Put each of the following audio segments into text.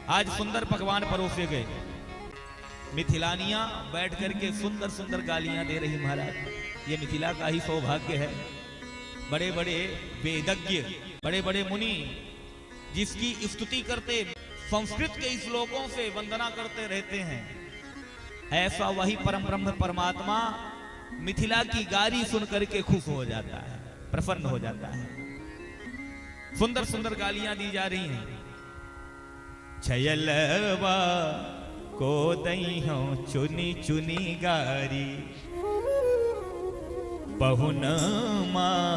आज सुंदर पकवान परोसे गए, मिथिलानियां बैठ करके सुंदर सुंदर गालियां दे रही। महाराज ये मिथिला का ही सौभाग्य है। बड़े बड़े वेदज्ञ, बड़े बड़े मुनि जिसकी स्तुति करते, संस्कृत के श्लोकों से वंदना करते रहते हैं, ऐसा वही परम ब्रह्म परमात्मा मिथिला की गाली सुन करके खुश हो जाता है, प्रसन्न हो जाता है। सुंदर सुंदर गालियां दी जा रही हैं। छयलवा को दई हो चुनी चुनी गारी, बहुन माँ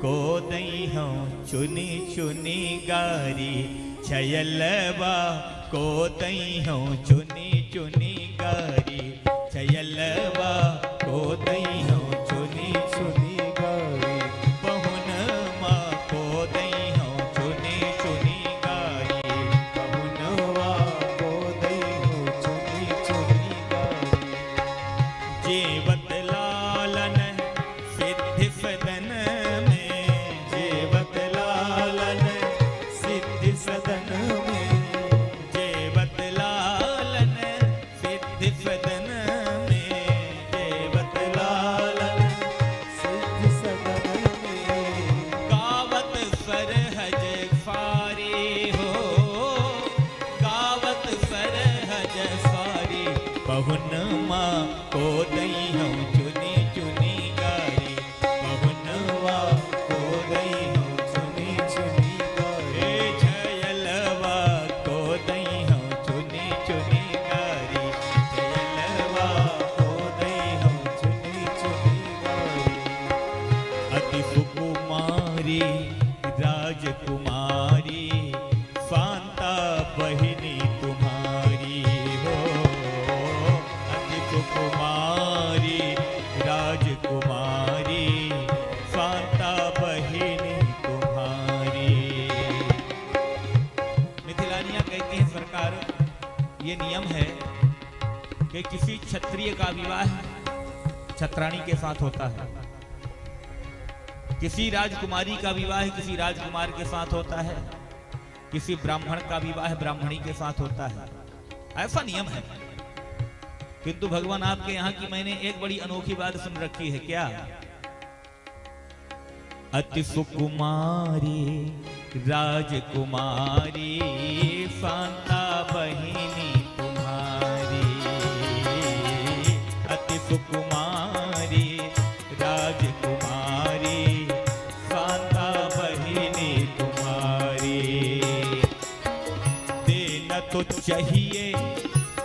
को दई हो चुनी चुनी गारी। छयलवा को दई हो चुनी चुनी गारी, छयलवा को दई हो चुनी चुनी गारी। बहुन माँ को दई हो चुनी चुनी गारी, बहुनवा को दई हो चुनी चुनी गारी। जेवत लालन सिद्धि सदन में, जेवत लालन सिद्धि सदन में, जेवत लालन सिद्धि सदन में, जेवत लालन सिद्धि सदन में। गावत सरहज फारी हो, गावत सरहज फारी। बहुन माँ को दई हम चुनी चुनी गारी, बहुनवा को दई हम चुनी चुनी गारी। छयलवा को दई हम चुनी चुनी गारी, छयलवा को दई हम चुनी चुनी गारी। अति सुकुमारी राजकुमारी, शांता बहिनी तुम्हारी हो। अति सुकुमारी राजकुमारी, शांता बहिनी तुम्हारी। मिथिलानियां कहती हैं सरकार, ये नियम है कि किसी क्षत्रिय का विवाह छत्राणी के साथ होता है, किसी राजकुमारी का विवाह किसी राजकुमार के साथ होता है, किसी ब्राह्मण का विवाह ब्राह्मणी के साथ होता है। ऐसा नियम है। किंतु भगवान आपके यहाँ की मैंने एक बड़ी अनोखी बात सुन रखी है। क्या? अति सुकुमारी राजकुमारी, शांता बहिनी तुम्हारी। अति सुकुमारी राजकुमारी, शांता बहिनी तुम्हारी। देना तो चाहिए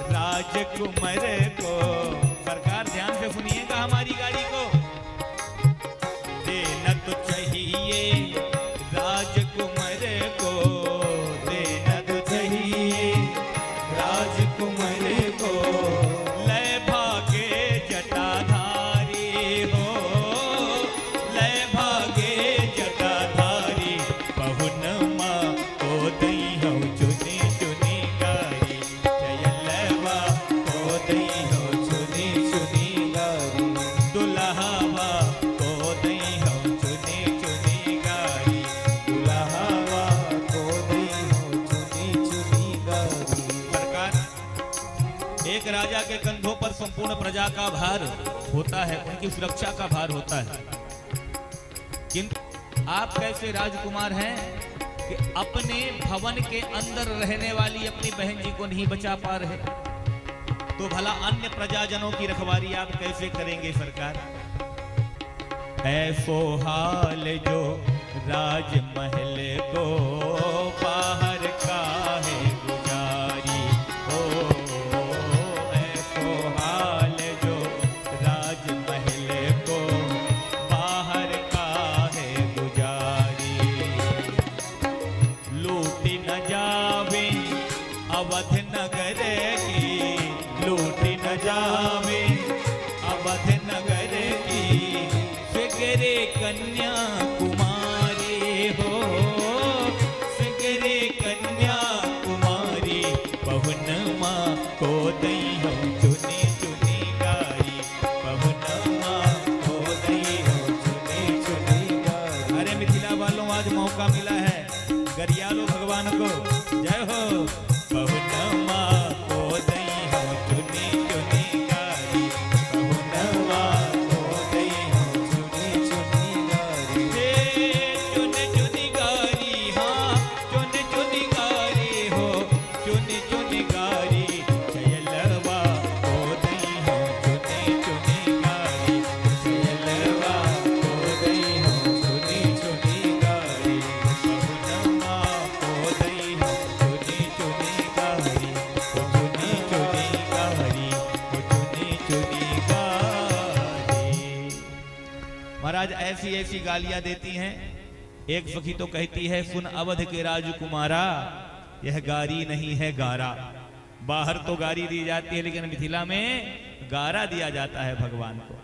राजकुमार को, सरकार ध्यान से सुनिएगा हमारी गाड़ी को। देना तो चाहिए राजकुमार को, देना तो चाहिए राजकुमार को। लय भागे जटाधारी हो, लय भागे जटाधारी। बहुन माँ को दई हो चुनी चुनी गारी, छयलवा को दई हो चुनी चुनी गारी। दुल्हावा को दई हो चुनी चुनी गारी, दुल्हावा को दई हो चुनी चुनी गारी। सरकार, एक राजा के कंधों पर संपूर्ण प्रजा का भार होता है, उनकी सुरक्षा का भार होता है। किंतु आप कैसे राजकुमार हैं कि अपने भवन के अंदर रहने वाली अपनी बहन जी को नहीं बचा पा रहे, तो भला अन्य प्रजाजनों की रखवाली आप कैसे करेंगे सरकार? ऐसो हाल जो राजमहल को बाहर का है गुजारी हो। ऐसो हाल जो राजमहल को बाहर का है गुजारी। लूटी न जावे अवध नगर की, लूटी न जावे अवध नगर की। फिगरे कन्या कुमारी हो, फिगरे कन्या कुमारी। बहुन माँ को दई हो चुनी चुनी गारी, बहुन माँ को दई हो चुनी चुनी गारी। अरे मिथिला वालों, आज मौका मिला है, गरिया लो भगवान को। जय हो। ऐसी ऐसी गालियां देती हैं। एक सखी तो कहती है, सुन अवध के राजकुमारा, यह गारी नहीं है गारा। बाहर तो गारी दी जाती है, लेकिन मिथिला में गारा दिया जाता है भगवान को।